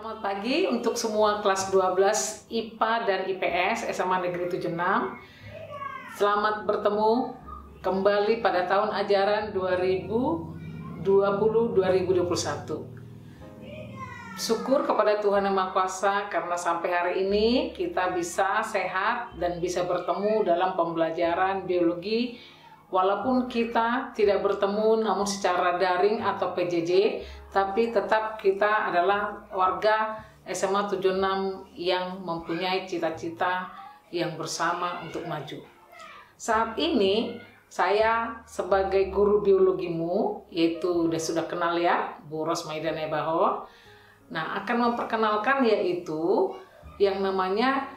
Selamat pagi untuk semua kelas 12 IPA dan IPS SMA Negeri 76. Selamat bertemu kembali pada tahun ajaran 2020-2021. Syukur kepada Tuhan Yang Maha Kuasa karena sampai hari ini kita bisa sehat dan bisa bertemu dalam pembelajaran biologi. Walaupun kita tidak bertemu namun secara daring atau PJJ, tapi tetap kita adalah warga SMA 76 yang mempunyai cita-cita yang bersama untuk maju. Saat ini saya sebagai guru biologimu, yaitu sudah kenal ya, Bu Rosmaida Nebaho. Nah, akan memperkenalkan yaitu yang namanya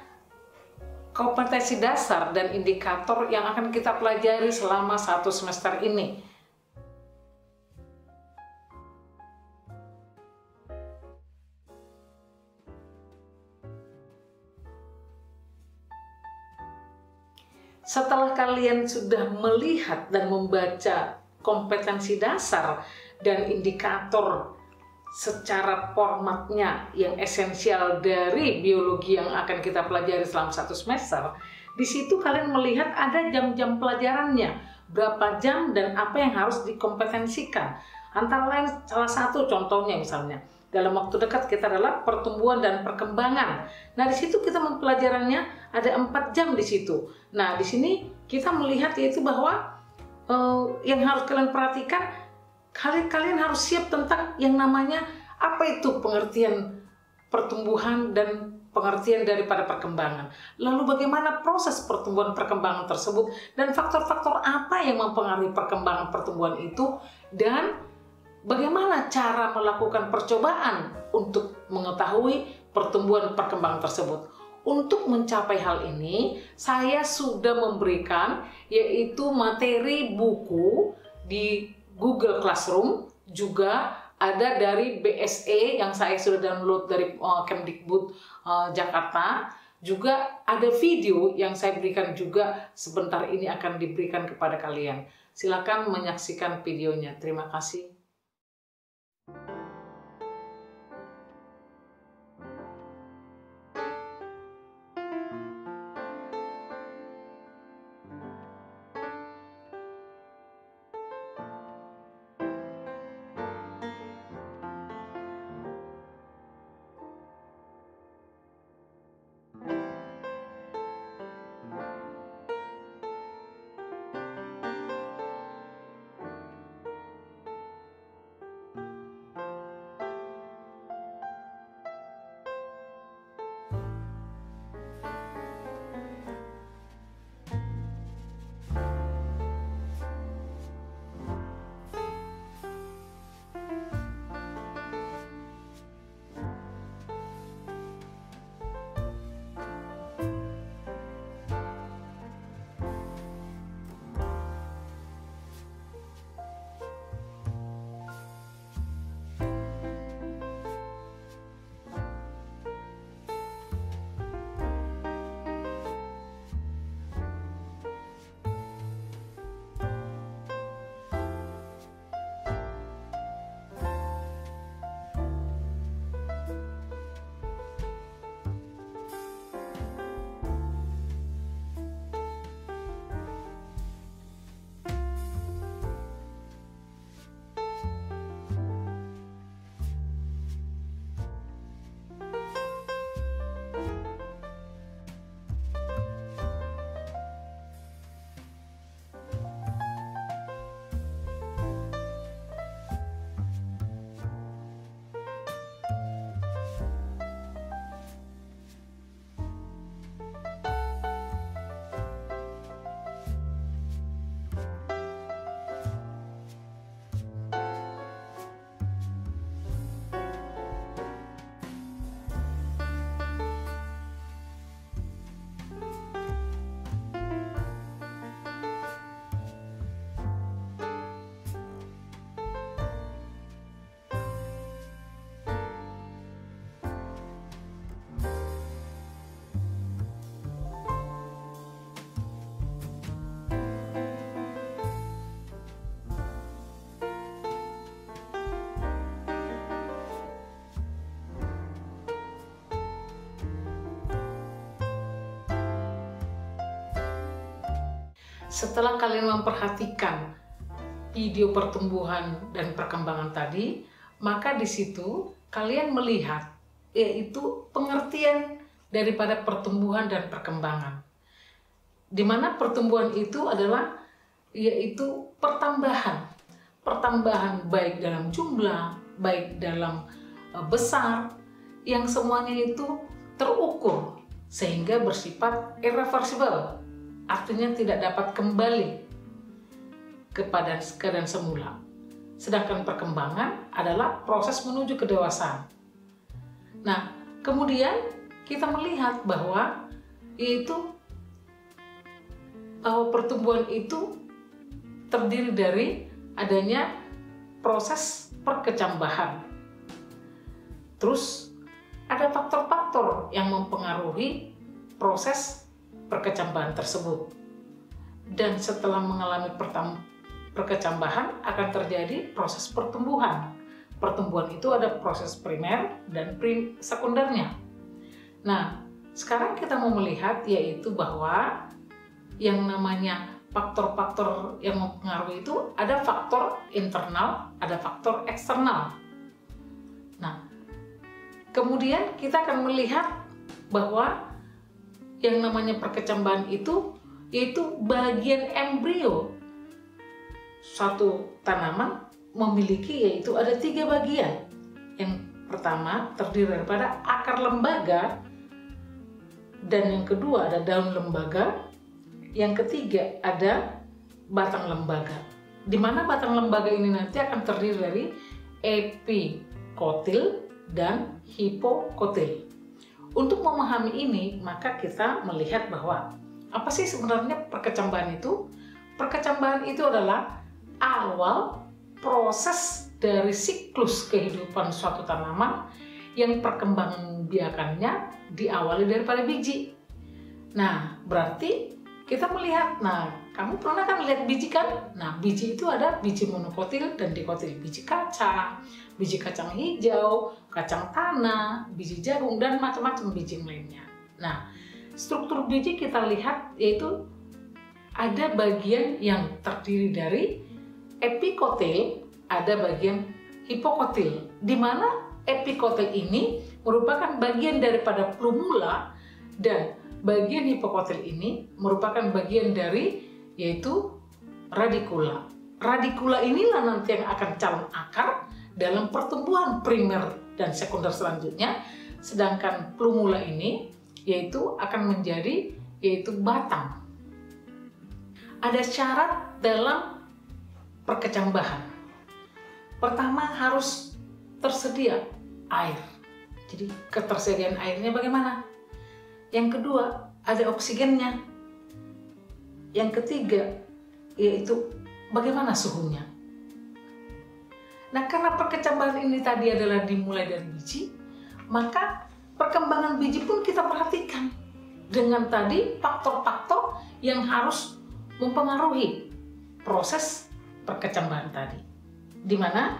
kompetensi dasar dan indikator yang akan kita pelajari selama 1 semester ini. Setelah kalian sudah melihat dan membaca kompetensi dasar dan indikator secara formatnya yang esensial dari biologi yang akan kita pelajari selama 1 semester, di situ kalian melihat ada jam-jam pelajarannya, berapa jam dan apa yang harus dikompetensikan. Antara lain salah satu contohnya misalnya, dalam waktu dekat kita adalah pertumbuhan dan perkembangan. Nah, di situ kita mempelajarannya ada 4 jam di situ. Nah, di sini kita melihat yaitu bahwa yang harus kalian perhatikan, kalian harus siap tentang yang namanya apa itu pengertian pertumbuhan dan pengertian daripada perkembangan. Lalu bagaimana proses pertumbuhan perkembangan tersebut dan faktor-faktor apa yang mempengaruhi perkembangan pertumbuhan itu, dan bagaimana cara melakukan percobaan untuk mengetahui pertumbuhan perkembangan tersebut. Untuk mencapai hal ini, saya sudah memberikan yaitu materi buku di Google Classroom, juga ada dari BSE yang saya sudah download dari Kemdikbud Jakarta. Juga ada video yang saya berikan juga sebentar ini akan diberikan kepada kalian. Silakan menyaksikan videonya. Terima kasih. setelah kalian memperhatikan video pertumbuhan dan perkembangan tadi, maka di situ kalian melihat yaitu pengertian daripada pertumbuhan dan perkembangan. Di mana pertumbuhan itu adalah yaitu pertambahan baik dalam jumlah, baik dalam besar, yang semuanya itu terukur sehingga bersifat irreversible, artinya tidak dapat kembali kepada keadaan semula. Sedangkan perkembangan adalah proses menuju kedewasaan. Nah, kemudian kita melihat bahwa pertumbuhan itu terdiri dari adanya proses perkecambahan. Terus ada faktor-faktor yang mempengaruhi proses perkecambahan tersebut. Dan setelah mengalami perkecambahan akan terjadi proses pertumbuhan. Pertumbuhan itu ada proses primer dan sekundernya. Nah, sekarang kita mau melihat yaitu bahwa yang namanya faktor-faktor yang mempengaruhi itu ada faktor internal, ada faktor eksternal. Nah, kemudian kita akan melihat bahwa yang namanya perkecambahan itu yaitu bagian embrio. Suatu tanaman memiliki yaitu ada 3 bagian. Yang pertama terdiri daripada akar lembaga, dan yang kedua ada daun lembaga, yang ketiga ada batang lembaga. Di mana batang lembaga ini nanti akan terdiri dari epikotil dan hipokotil. Untuk memahami ini, maka kita melihat bahwa apa sih sebenarnya perkecambahan itu? Perkecambahan itu adalah awal proses dari siklus kehidupan suatu tanaman yang perkembangan biakannya diawali daripada biji. Nah, berarti kita melihat, kamu pernah kan lihat biji kan? Nah, biji itu ada biji monokotil dan dikotil, biji kacang hijau, kacang tanah, biji jagung, dan macam-macam biji lainnya. Nah, struktur biji kita lihat yaitu ada bagian yang terdiri dari epikotil, ada bagian hipokotil, di mana epikotil ini merupakan bagian daripada plumula dan bagian hipokotil ini merupakan bagian dari yaitu radikula. Radikula inilah nanti yang akan calon akar dalam pertumbuhan primer dan sekunder selanjutnya, sedangkan plumula ini yaitu akan menjadi yaitu batang. Ada syarat dalam perkecambahan. Pertama harus tersedia air. Jadi ketersediaan airnya bagaimana? Yang kedua, ada oksigennya. Yang ketiga, yaitu bagaimana suhunya. Nah, karena perkecambahan ini tadi adalah dimulai dari biji, maka perkembangan biji pun kita perhatikan dengan tadi faktor-faktor yang harus mempengaruhi proses perkecambahan tadi. Di mana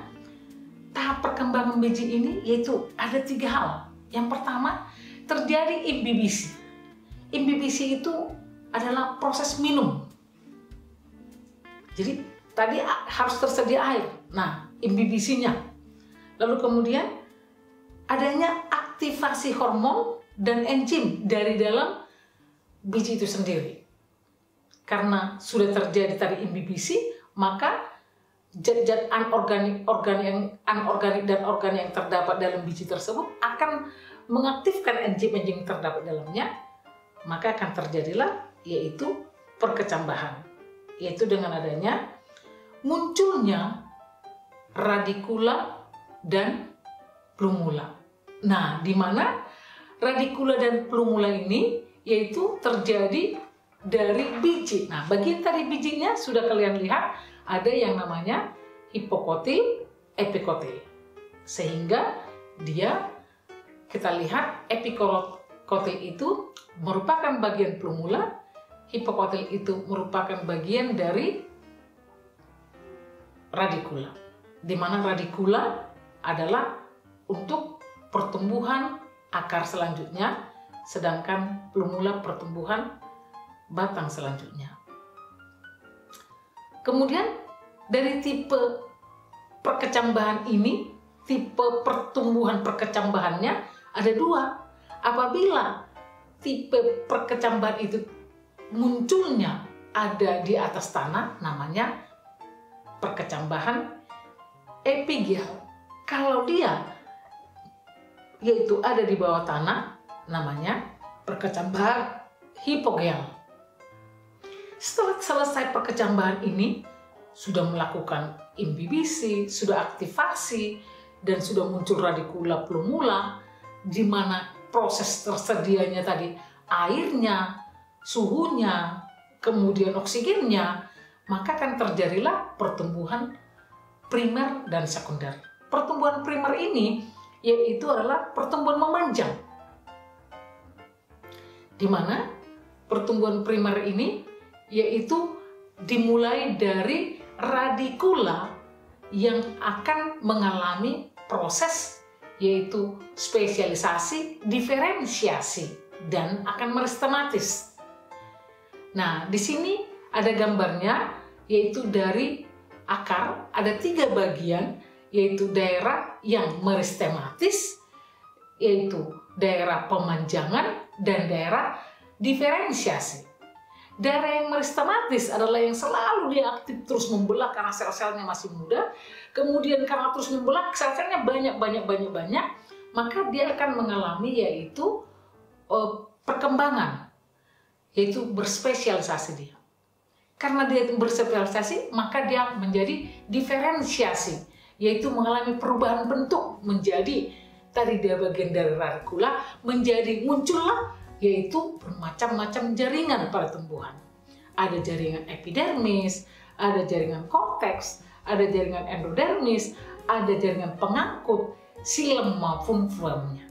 tahap perkembangan biji ini yaitu ada 3 hal. Yang pertama, terjadi imbibisi. Imbibisi itu adalah proses minum. Jadi tadi harus tersedia air. Nah, imbibisinya. Lalu kemudian adanya aktivasi hormon dan enzim dari dalam biji itu sendiri. Karena sudah terjadi tadi imbibisi, maka zat-zat anorganik dan organik yang terdapat dalam biji tersebut akan mengaktifkan enzim-enzim yang terdapat dalamnya, maka akan terjadilah yaitu perkecambahan, yaitu dengan adanya munculnya radikula dan plumula. Nah, di mana radikula dan plumula ini yaitu terjadi dari biji. Nah, bagian tadi bijinya sudah kalian lihat ada yang namanya hipokotil, epikotil. Sehingga kita lihat epikotil itu merupakan bagian plumula, hipokotil itu merupakan bagian dari radikula. Di mana radikula adalah untuk pertumbuhan akar selanjutnya, sedangkan plumula pertumbuhan batang selanjutnya. Kemudian dari tipe perkecambahan ini, tipe pertumbuhan perkecambahannya ada dua. Apabila tipe perkecambahan itu munculnya ada di atas tanah, namanya perkecambahan epigial. Kalau dia yaitu ada di bawah tanah, namanya perkecambahan hipogeal. Setelah selesai perkecambahan ini, sudah melakukan imbibisi, sudah aktivasi, dan sudah muncul radikula plumula, di mana proses tersedianya tadi airnya, suhunya, kemudian oksigennya, maka akan terjadilah pertumbuhan primer dan sekunder. Pertumbuhan primer ini yaitu adalah pertumbuhan memanjang, di mana pertumbuhan primer ini yaitu dimulai dari radikula yang akan mengalami proses yaitu spesialisasi, diferensiasi, dan akan meristematis. Nah, di sini ada gambarnya, yaitu dari akar ada 3 bagian, yaitu daerah yang meristematis, yaitu daerah pemanjangan dan daerah diferensiasi. Daerah yang meristematis adalah yang selalu dia aktif terus membelah karena sel-selnya masih muda. Kemudian karena terus membelah sel-selnya banyak, maka dia akan mengalami yaitu perkembangan, yaitu berspesialisasi dia. Karena dia berspesialisasi, maka dia menjadi diferensiasi, yaitu mengalami perubahan bentuk menjadi tadi dia bagian dari radikula, menjadi muncullah yaitu bermacam-macam jaringan pada tumbuhan. Ada jaringan epidermis, ada jaringan korteks, ada jaringan endodermis, ada jaringan pengangkut, xilem maupun phloemnya.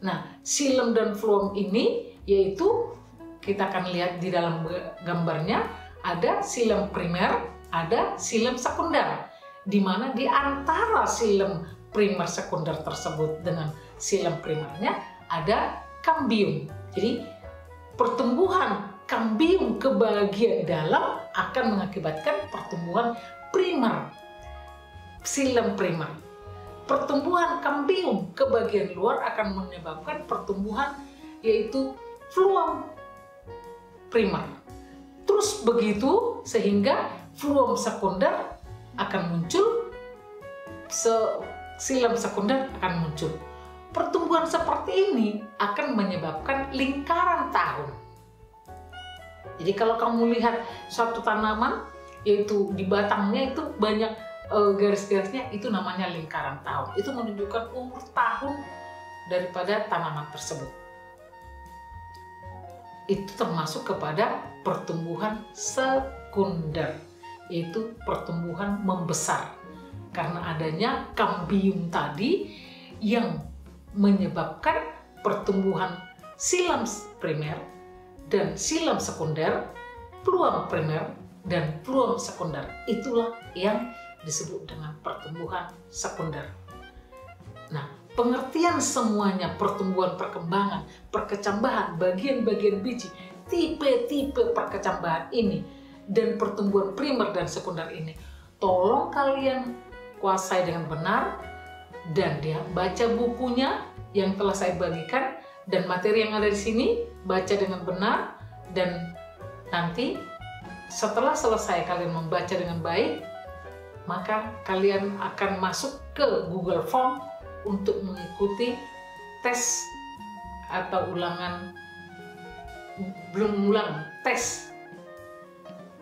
Nah, xilem dan phloem ini yaitu kita akan lihat di dalam gambarnya ada xilem primer, ada xilem sekunder, di mana di antara xilem primer sekunder tersebut dengan xilem primernya ada kambium. Jadi pertumbuhan kambium ke bagian dalam akan mengakibatkan pertumbuhan primer, xilem primer. Pertumbuhan kambium ke bagian luar akan menyebabkan pertumbuhan yaitu phloem primer. Terus begitu sehingga phloem sekunder akan muncul, xilem sekunder akan muncul. Pertumbuhan seperti ini akan menyebabkan lingkaran tahun. Jadi kalau kamu lihat suatu tanaman, yaitu di batangnya itu banyak garis-garisnya, itu namanya lingkaran tahun. Itu menunjukkan umur tahun daripada tanaman tersebut. Itu termasuk kepada pertumbuhan sekunder, yaitu pertumbuhan membesar. Karena adanya kambium tadi yang menyebabkan pertumbuhan xilem primer dan xilem sekunder, phloem primer dan phloem sekunder. Itulah yang disebut dengan pertumbuhan sekunder. Nah, pengertian semuanya pertumbuhan perkembangan, perkecambahan, bagian-bagian biji, tipe-tipe perkecambahan ini, dan pertumbuhan primer dan sekunder ini, tolong kalian kuasai dengan benar. Dan dia baca bukunya yang telah saya bagikan dan materi yang ada di sini, baca dengan benar, dan nanti setelah selesai kalian membaca dengan baik, maka kalian akan masuk ke Google Form untuk mengikuti tes atau tes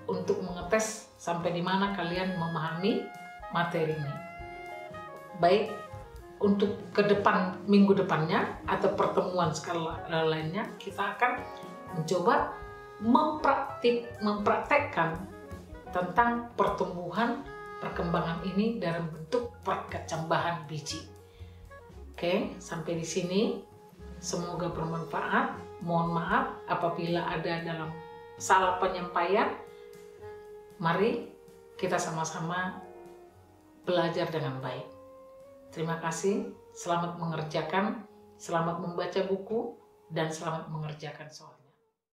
untuk mengetes sampai di mana kalian memahami materi ini. Baik, untuk ke depan, minggu depannya atau pertemuan skala lainnya, kita akan mencoba mempraktekkan tentang pertumbuhan perkembangan ini dalam bentuk perkecambahan biji. Oke, sampai di sini. Semoga bermanfaat. Mohon maaf apabila ada dalam salah penyampaian. Mari kita sama-sama belajar dengan baik. Terima kasih, selamat mengerjakan, selamat membaca buku, dan selamat mengerjakan soalnya.